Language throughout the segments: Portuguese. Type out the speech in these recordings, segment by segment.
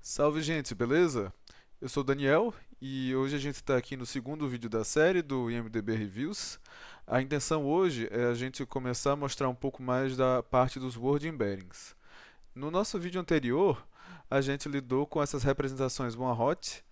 Salve, gente, beleza? Eu sou o Daniel e hoje a gente está aqui no segundo vídeo da série do IMDb Reviews. A intenção hoje é a gente começar a mostrar um pouco mais da parte dos word embeddings. No nosso vídeo anterior, a gente lidou com essas representações one-hot,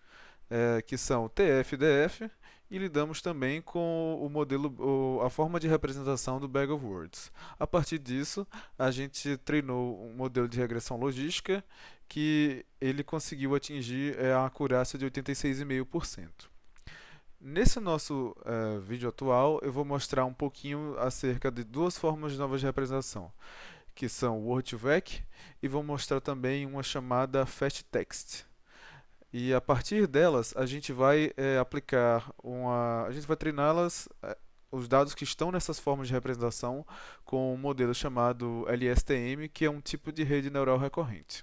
que são TF e DF, e lidamos também com o modelo, a forma de representação do Bag of Words. A partir disso, a gente treinou um modelo de regressão logística que ele conseguiu atingir a acurácia de 86,5%. Nesse nosso vídeo atual, eu vou mostrar um pouquinho acerca de duas formas novas de representação, que são o Word2Vec e vou mostrar também uma chamada Fast Text. E a partir delas, a gente vai a gente vai treiná-las, os dados que estão nessas formas de representação, com um modelo chamado LSTM, que é um tipo de rede neural recorrente.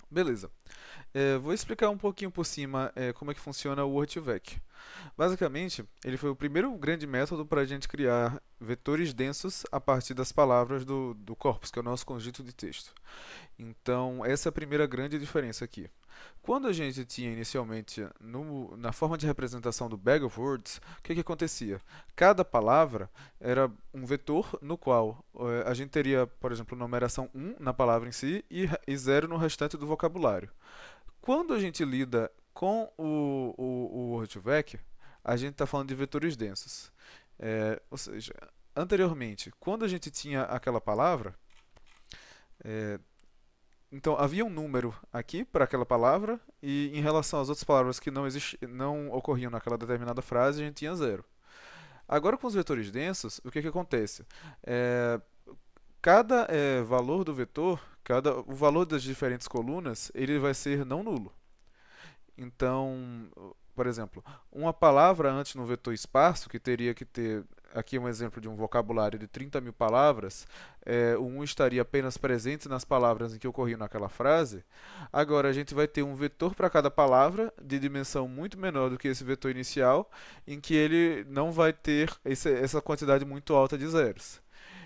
Beleza. Vou explicar um pouquinho por cima como é que funciona o Word2Vec. Basicamente, ele foi o primeiro grande método para a gente criar vetores densos a partir das palavras do corpus, que é o nosso conjunto de texto. Então, essa é a primeira grande diferença aqui. Quando a gente tinha inicialmente na forma de representação do Bag of Words, o que acontecia? Cada palavra era um vetor no qual a gente teria, por exemplo, numeração 1 na palavra em si e 0 no restante do vocabulário. Quando a gente lida com o Word2Vec, a gente está falando de vetores densos. Ou seja, anteriormente, quando a gente tinha aquela palavra, é, então havia um número aqui para aquela palavra e em relação às outras palavras que não ocorriam naquela determinada frase, a gente tinha zero. Agora com os vetores densos, o que acontece? É, cada valor do vetor, o valor das diferentes colunas, ele vai ser não nulo. Então, por exemplo, uma palavra antes no vetor esparso, que teria que ter, aqui um exemplo de um vocabulário de 30.000 palavras, o 1 estaria apenas presente nas palavras em que ocorriam naquela frase. Agora a gente vai ter um vetor para cada palavra, de dimensão muito menor do que esse vetor inicial, em que ele não vai ter essa quantidade muito alta de zeros.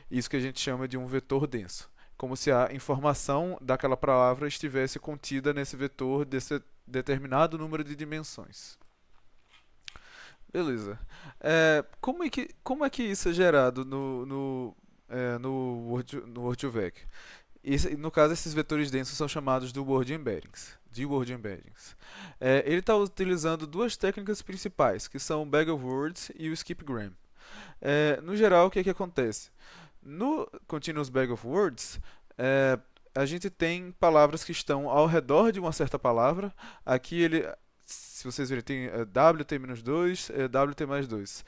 Isso que a gente chama de um vetor denso, como se a informação daquela palavra estivesse contida nesse vetor desse determinado número de dimensões. Beleza. Como é que isso é gerado no Word2Vec? No caso, esses vetores densos são chamados de Word Embeddings. Ele está utilizando duas técnicas principais, que são o Bag of Words e o Skipgram. No geral, o que acontece? No Continuous Bag of Words, a gente tem palavras que estão ao redor de uma certa palavra. Aqui ele, se vocês verem, tem WT-2, WT mais 2.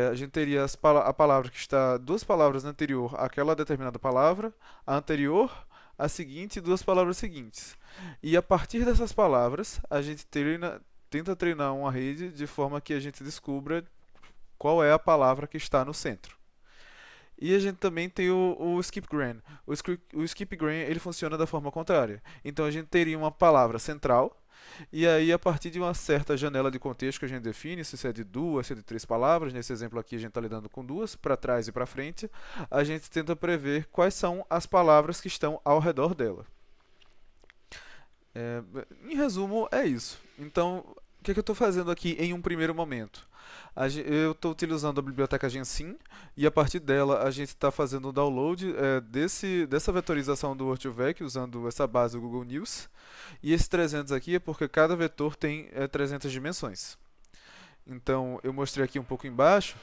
A gente teria a palavra que está duas palavras anterior àquela determinada palavra, a anterior, a seguinte e duas palavras seguintes. E a partir dessas palavras, a gente tenta treinar uma rede de forma que a gente descubra qual é a palavra que está no centro. E a gente também tem o skipgram. O skipgram ele funciona da forma contrária. Então a gente teria uma palavra central, e aí a partir de uma certa janela de contexto que a gente define, se é de duas, se é de três palavras, nesse exemplo aqui a gente está lidando com duas, para trás e para frente, a gente tenta prever quais são as palavras que estão ao redor dela. É, em resumo, é isso. Então, o que eu estou fazendo aqui em um primeiro momento? Eu estou utilizando a biblioteca Gensim e a partir dela a gente está fazendo o download dessa vetorização do Word2Vec usando essa base do Google News. E esse 300 aqui é porque cada vetor tem 300 dimensões. Então eu mostrei aqui um pouco embaixo,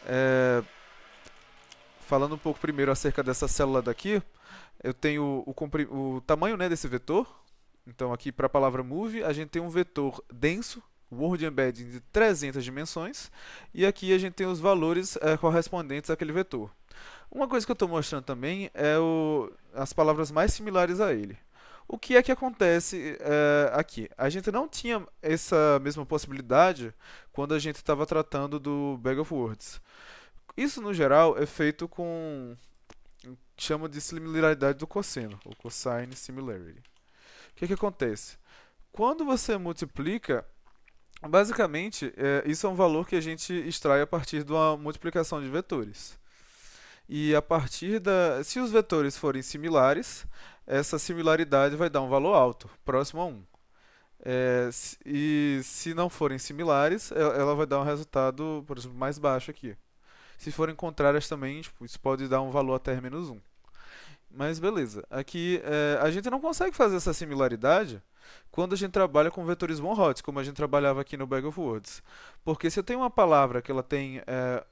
é, falando um pouco primeiro acerca dessa célula daqui. Eu tenho o tamanho, né, desse vetor. Então aqui para a palavra move a gente tem um vetor denso, Word Embedding de 300 dimensões, e aqui a gente tem os valores correspondentes àquele vetor. Uma coisa que eu estou mostrando também é as palavras mais similares a ele. O que é que acontece aqui? A gente não tinha essa mesma possibilidade quando a gente estava tratando do Bag of Words. Isso, no geral, é feito com chama de similaridade do cosseno, ou cosine similarity. O que acontece? Quando você multiplica, basicamente, isso é um valor que a gente extrai a partir de uma multiplicação de vetores. E a partir se os vetores forem similares, essa similaridade vai dar um valor alto, próximo a 1. E se não forem similares, ela vai dar um resultado, por exemplo, mais baixo aqui. Se forem contrárias também, tipo, isso pode dar um valor até -1. Mas beleza. Aqui a gente não consegue fazer essa similaridade quando a gente trabalha com vetores one-hot, como a gente trabalhava aqui no Bag of Words. Porque se eu tenho uma palavra que ela tem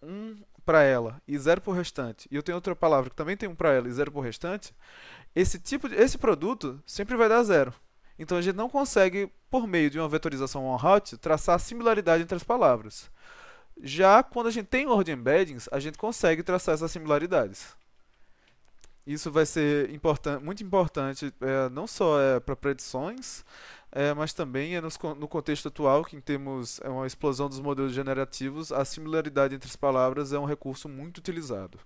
um para ela e zero para o restante, e eu tenho outra palavra que também tem um para ela e zero para o restante, esse produto sempre vai dar zero. Então a gente não consegue, por meio de uma vetorização one-hot, traçar a similaridade entre as palavras. Já quando a gente tem word embeddings, a gente consegue traçar essas similaridades. Isso vai ser muito importante, não só para predições, mas também no contexto atual, que temos uma explosão dos modelos generativos, a similaridade entre as palavras é um recurso muito utilizado.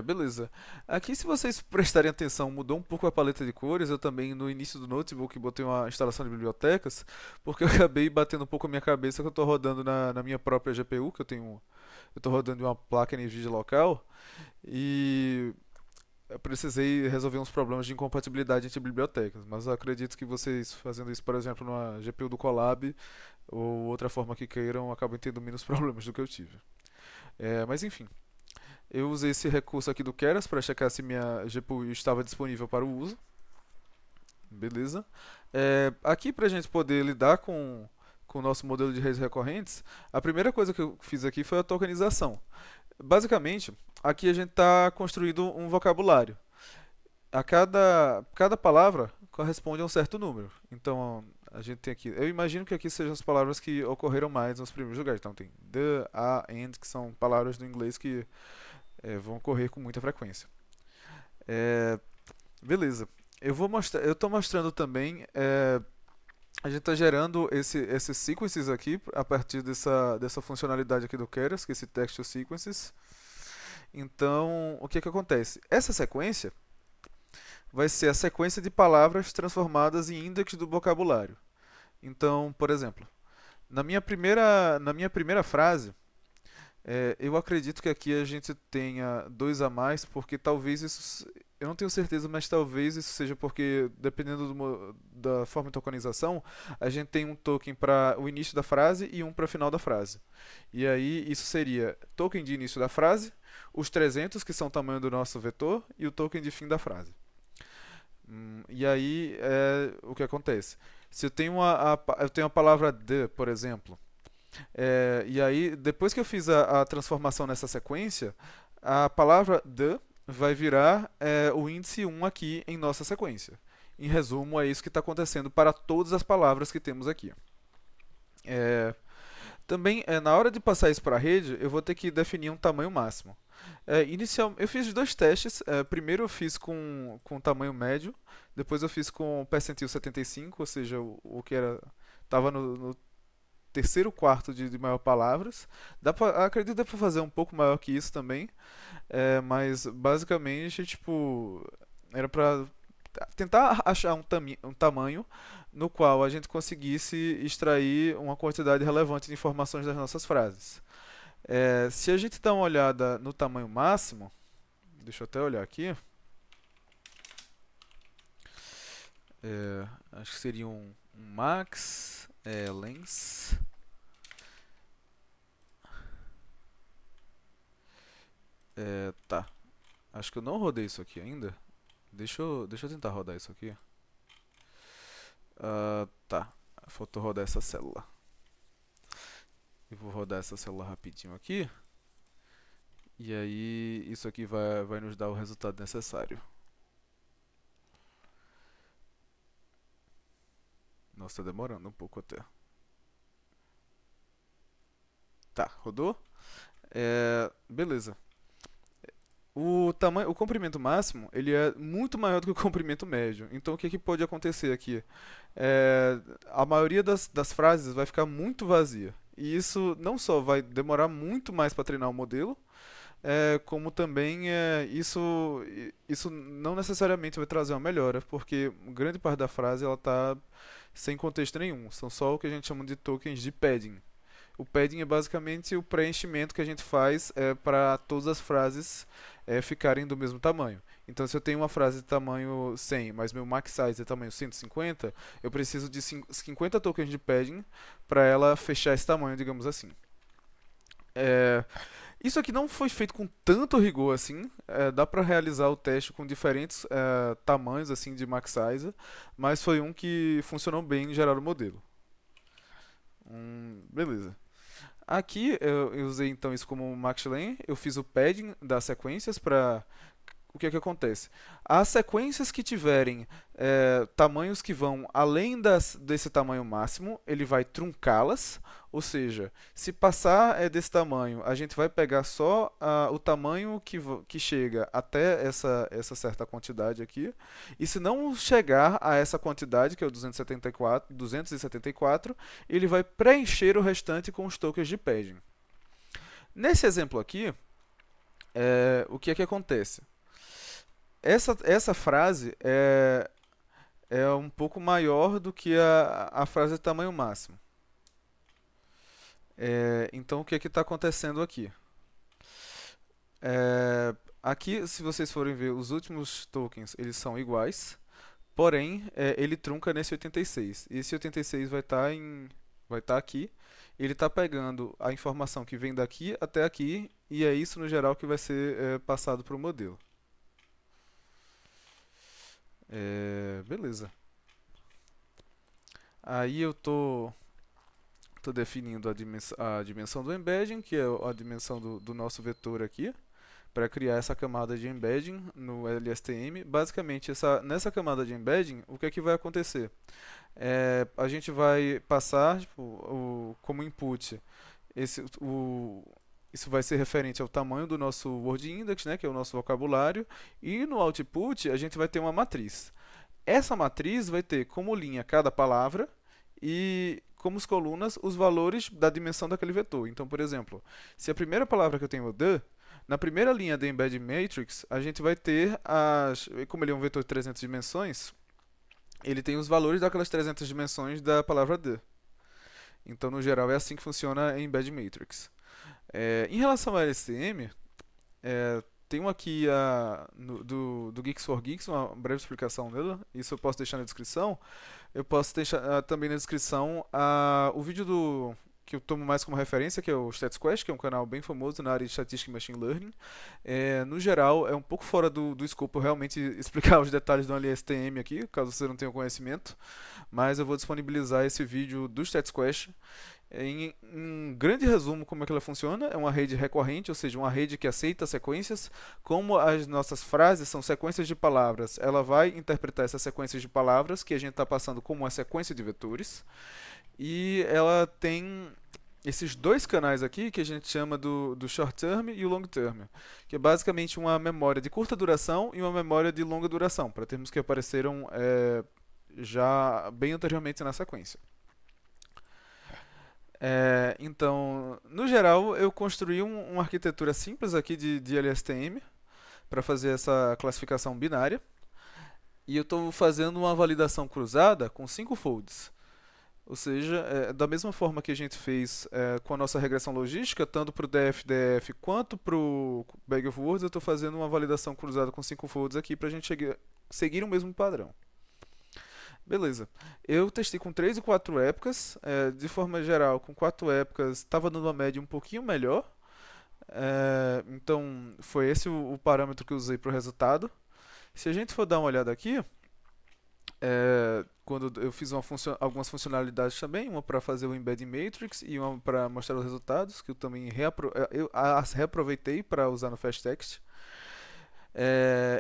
Beleza. Aqui, se vocês prestarem atenção, mudou um pouco a paleta de cores. Eu também, no início do notebook, botei uma instalação de bibliotecas, porque eu acabei batendo um pouco a minha cabeça que eu estou rodando na minha própria GPU, que eu estou rodando de uma placa NVIDIA local, e eu precisei resolver uns problemas de incompatibilidade entre bibliotecas. Mas eu acredito que vocês fazendo isso, por exemplo, numa GPU do Colab, ou outra forma que queiram, acabam tendo menos problemas do que eu tive. Mas enfim. Eu usei esse recurso aqui do Keras para checar se minha GPU estava disponível para o uso. Beleza. Aqui, para a gente poder lidar com o nosso modelo de redes recorrentes, a primeira coisa que eu fiz aqui foi a tokenização. Basicamente, aqui a gente está construindo um vocabulário. Cada palavra corresponde a um certo número. Então, a gente tem aqui. Eu imagino que aqui sejam as palavras que ocorreram mais nos primeiros lugares. Então, tem the, a, and, que são palavras do inglês que vão ocorrer com muita frequência. É, beleza. Eu estou mostrando também. A gente está gerando esses sequences aqui a partir dessa funcionalidade aqui do Keras, que é esse text to sequences. Então, o que acontece? Essa sequência vai ser a sequência de palavras transformadas em index do vocabulário. Então, por exemplo, na minha primeira frase, eu acredito que aqui a gente tenha dois a mais, porque talvez isso. Eu não tenho certeza, mas talvez isso seja porque, dependendo da forma de tokenização, a gente tem um token para o início da frase e um para o final da frase. E aí isso seria token de início da frase, os 300, que são o tamanho do nosso vetor, e o token de fim da frase. E aí o que acontece? Se eu tenho eu tenho a palavra the, por exemplo, e aí, depois que eu fiz a transformação nessa sequência, a palavra the vai virar o índice 1 aqui em nossa sequência. Em resumo, é isso que está acontecendo para todas as palavras que temos aqui. Também, na hora de passar isso para a rede, eu vou ter que definir um tamanho máximo. Eu fiz dois testes. Primeiro eu fiz com tamanho médio, depois eu fiz com percentil 75, ou seja, o que estava no terceiro quarto de maior palavras. Acredito que dá para fazer um pouco maior que isso também, mas basicamente, tipo, era para tentar achar um tamanho no qual a gente conseguisse extrair uma quantidade relevante de informações das nossas frases. Se a gente dá uma olhada no tamanho máximo, deixa eu até olhar aqui, acho que seria um max length. Tá. Acho que eu não rodei isso aqui ainda. Deixa eu tentar rodar isso aqui. Tá. Faltou rodar essa célula. Eu vou rodar essa célula rapidinho aqui. E aí isso aqui vai nos dar o resultado necessário. Nossa, tá demorando um pouco até. Tá, rodou? Beleza. O comprimento máximo, ele é muito maior do que o comprimento médio. Então, o que pode acontecer aqui? A maioria das frases vai ficar muito vazia. E isso não só vai demorar muito mais para treinar o modelo, como também isso não necessariamente vai trazer uma melhora, porque grande parte da frase ela está sem contexto nenhum. São só o que a gente chama de tokens de padding. O padding é basicamente o preenchimento que a gente faz para todas as frases ficarem do mesmo tamanho. Então, se eu tenho uma frase de tamanho 100, mas meu max size é tamanho 150, eu preciso de 50 tokens de padding para ela fechar esse tamanho, digamos assim. É, isso aqui não foi feito com tanto rigor assim. Dá para realizar o teste com diferentes tamanhos assim de max size, mas foi um que funcionou bem em gerar o modelo. Beleza. Aqui eu usei então isso como maxlen. Eu fiz o padding das sequências para o que é que acontece? As sequências que tiverem tamanhos que vão além desse tamanho máximo, ele vai truncá-las, ou seja, se passar desse tamanho, a gente vai pegar só o tamanho que chega até essa certa quantidade aqui, e se não chegar a essa quantidade, que é o 274, ele vai preencher o restante com os tokens de padding. Nesse exemplo aqui, o que é que acontece? Essa frase é um pouco maior do que a frase de tamanho máximo. Então, o que está acontecendo aqui? Aqui, se vocês forem ver, os últimos tokens eles são iguais, porém, ele trunca nesse 86. E esse 86 vai estar aqui. Ele está pegando a informação que vem daqui até aqui, e é isso, no geral, que vai ser passado para o modelo. Beleza. Aí eu tô definindo a dimensão do embedding, que é a dimensão do nosso vetor aqui, para criar essa camada de embedding no LSTM. Basicamente, nessa camada de embedding, o que é que vai acontecer? A gente vai passar tipo, como input isso vai ser referente ao tamanho do nosso word index, né, que é o nosso vocabulário, e no output a gente vai ter uma matriz. Essa matriz vai ter como linha cada palavra e como as colunas os valores da dimensão daquele vetor. Então, por exemplo, se a primeira palavra que eu tenho é o the, na primeira linha da embedding matrix, a gente vai ter como ele é um vetor de 300 dimensões, ele tem os valores daquelas 300 dimensões da palavra the. Então, no geral, é assim que funciona a embedding matrix. Em relação ao LSTM, tem um aqui do Geeks for Geeks, uma breve explicação dela. Isso eu posso deixar na descrição. Eu posso deixar também na descrição o vídeo que eu tomo mais como referência, que é o StatsQuest, que é um canal bem famoso na área de estatística e machine learning. No geral, é um pouco fora do escopo realmente explicar os detalhes do LSTM aqui, caso você não tenha conhecimento, mas eu vou disponibilizar esse vídeo do StatsQuest. Em um grande resumo, como é que ela funciona? É uma rede recorrente, ou seja, uma rede que aceita sequências. Como as nossas frases são sequências de palavras, ela vai interpretar essas sequências de palavras que a gente está passando como uma sequência de vetores. E ela tem esses dois canais aqui que a gente chama do short term e o long term, que é basicamente uma memória de curta duração e uma memória de longa duração, para termos que apareceram já bem anteriormente na sequência. Então, no geral, eu construí uma arquitetura simples aqui de LSTM para fazer essa classificação binária. E eu estou fazendo uma validação cruzada com 5 folds. Ou seja, da mesma forma que a gente fez com a nossa regressão logística, tanto para o DF quanto para o Bag of Words, eu estou fazendo uma validação cruzada com 5 folds aqui para a gente seguir o mesmo padrão. Beleza. Eu testei com 3 e 4 épocas. De forma geral, com 4 épocas estava dando uma média um pouquinho melhor. Então, foi esse o parâmetro que eu usei para o resultado. Se a gente for dar uma olhada aqui, quando eu fiz algumas funcionalidades também, uma para fazer o embedding matrix e uma para mostrar os resultados, que eu também as reaproveitei para usar no fast text.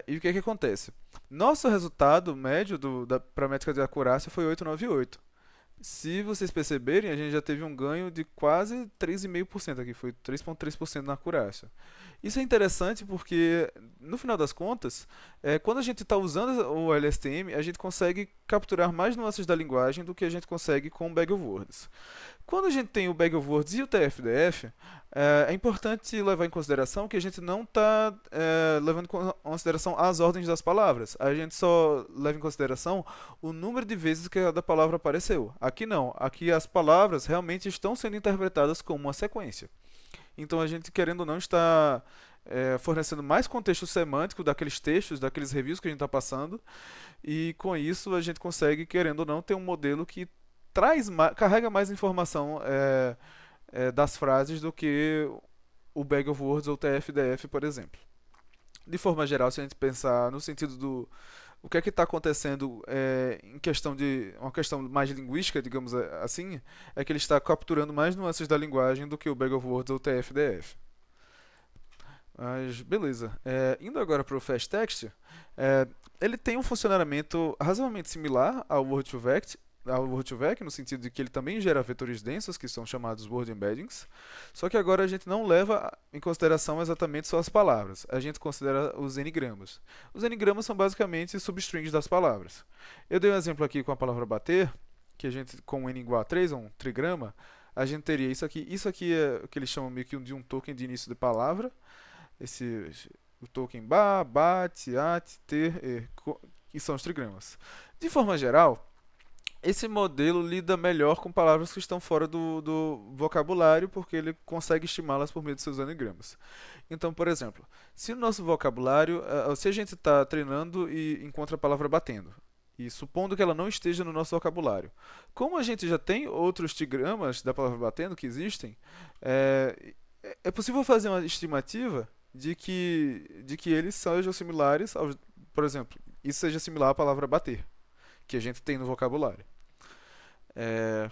E o que acontece? Nosso resultado médio para a métrica de acurácia foi 898. Se vocês perceberem, a gente já teve um ganho de quase 3,5% aqui, foi 3,3% na acurácia. Isso é interessante porque, no final das contas, quando a gente está usando o LSTM, a gente consegue capturar mais nuances da linguagem do que a gente consegue com o Bag of Words. Quando a gente tem o Bag of Words e o TF-DF, é importante levar em consideração que a gente não está levando em consideração as ordens das palavras. A gente só leva em consideração o número de vezes que cada palavra apareceu. Aqui não. Aqui as palavras realmente estão sendo interpretadas como uma sequência. Então a gente, querendo ou não, está fornecendo mais contexto semântico daqueles textos, daqueles reviews que a gente está passando, e com isso a gente consegue, querendo ou não, ter um modelo que carrega mais informação das frases do que o Bag of Words ou TF-DF, por exemplo. De forma geral, se a gente pensar no sentido do o que é que está acontecendo em questão de uma questão mais linguística, digamos assim, é que ele está capturando mais nuances da linguagem do que o Bag of Words ou TF-DF. Mas beleza. Indo agora para o Fast Text, ele tem um funcionamento razoavelmente similar ao Word2Vec, no sentido de que ele também gera vetores densos, que são chamados Word Embeddings, só que agora a gente não leva em consideração exatamente só as palavras, a gente considera os n-gramas. Os n-gramas são basicamente substrings das palavras. Eu dei um exemplo aqui com a palavra bater, que a gente, com um n igual a 3, um trigrama, a gente teria isso aqui. Isso aqui é o que eles chamam meio que de um token de início de palavra, o token ba, bat, at, ter, que são os trigramas. De forma geral, esse modelo lida melhor com palavras que estão fora do vocabulário, porque ele consegue estimá-las por meio de seus anagramas. Então, por exemplo, se o nosso vocabulário, se a gente está treinando e encontra a palavra batendo, e supondo que ela não esteja no nosso vocabulário, como a gente já tem outros trigramas da palavra batendo que existem, é possível fazer uma estimativa de que eles sejam similares aos, por exemplo, isso seja similar à palavra bater, que a gente tem no vocabulário. É,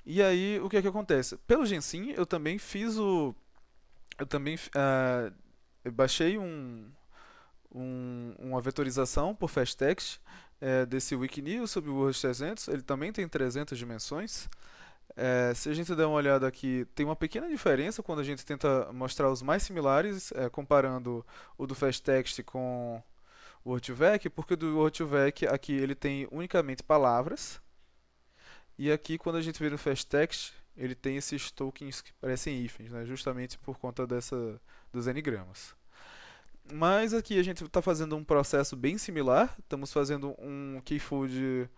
e aí, o que é que acontece? Pelo Gensim, eu também fiz o. Eu também eu baixei uma vetorização por FastText desse Wikinews sobre o Word 300. Ele também tem 300 dimensões. Se a gente der uma olhada aqui, tem uma pequena diferença quando a gente tenta mostrar os mais similares, comparando o do FastText com o Word2Vec, porque o do Word2Vec aqui ele tem unicamente palavras. E aqui, quando a gente vê no FastText, ele tem esses tokens que parecem hífens, né? Justamente por conta dos n-gramas. Mas aqui a gente está fazendo um processo bem similar. Estamos fazendo um keyfold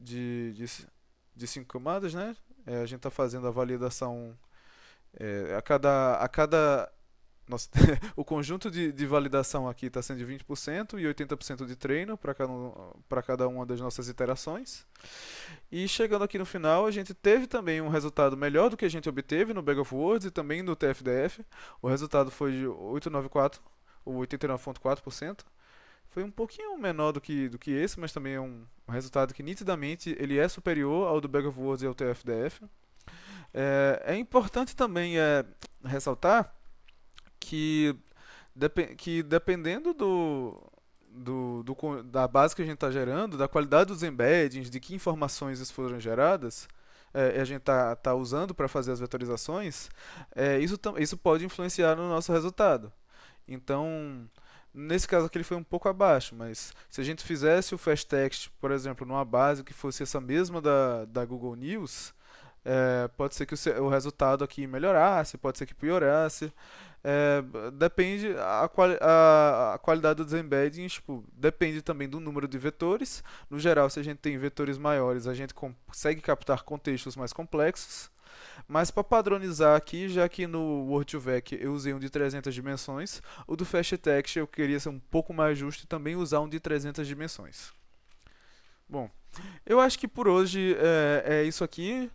de 5 camadas, né? A gente está fazendo a validação a cada nossa, o conjunto de validação aqui está sendo de 20% e 80% de treino para cada uma das nossas iterações. E chegando aqui no final, a gente teve também um resultado melhor do que a gente obteve no Bag of Words e também no TF-DF. O resultado foi de 894, ou 89,4%. Foi um pouquinho menor do que esse, mas também é um resultado que nitidamente ele é superior ao do Bag of Words e ao TF-DF. É importante também ressaltar que, dependendo da base que a gente está gerando, da qualidade dos embeddings, de que informações isso foram geradas, a gente tá usando para fazer as vetorizações, isso pode influenciar no nosso resultado. Então, nesse caso aqui ele foi um pouco abaixo, mas se a gente fizesse o FastText, por exemplo, numa base que fosse essa mesma da Google News, pode ser que o resultado aqui melhorasse, pode ser que piorasse. Depende a qualidade dos embeddings, tipo, depende também do número de vetores. No geral, se a gente tem vetores maiores, a gente consegue captar contextos mais complexos. Mas para padronizar aqui, já que no Word2Vec eu usei um de 300 dimensões, o do FastText eu queria ser um pouco mais justo e também usar um de 300 dimensões. Bom, eu acho que por hoje é isso aqui.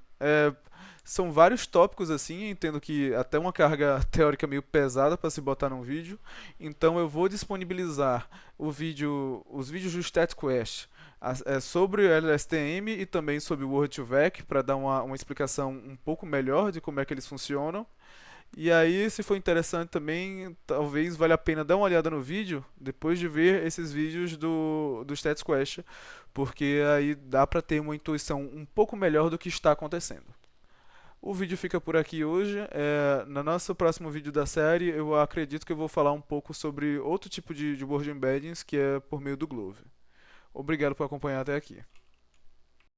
São vários tópicos assim, entendo que até uma carga teórica meio pesada para se botar num vídeo. Então eu vou disponibilizar os vídeos do StatQuest sobre o LSTM e também sobre o Word2Vec para dar uma explicação um pouco melhor de como é que eles funcionam. E aí, se for interessante também, talvez valha a pena dar uma olhada no vídeo depois de ver esses vídeos do StatsQuest, porque aí dá para ter uma intuição um pouco melhor do que está acontecendo. O vídeo fica por aqui hoje. No nosso próximo vídeo da série, eu acredito que eu vou falar um pouco sobre outro tipo de Word Embeddings, que é por meio do Glove. Obrigado por acompanhar até aqui.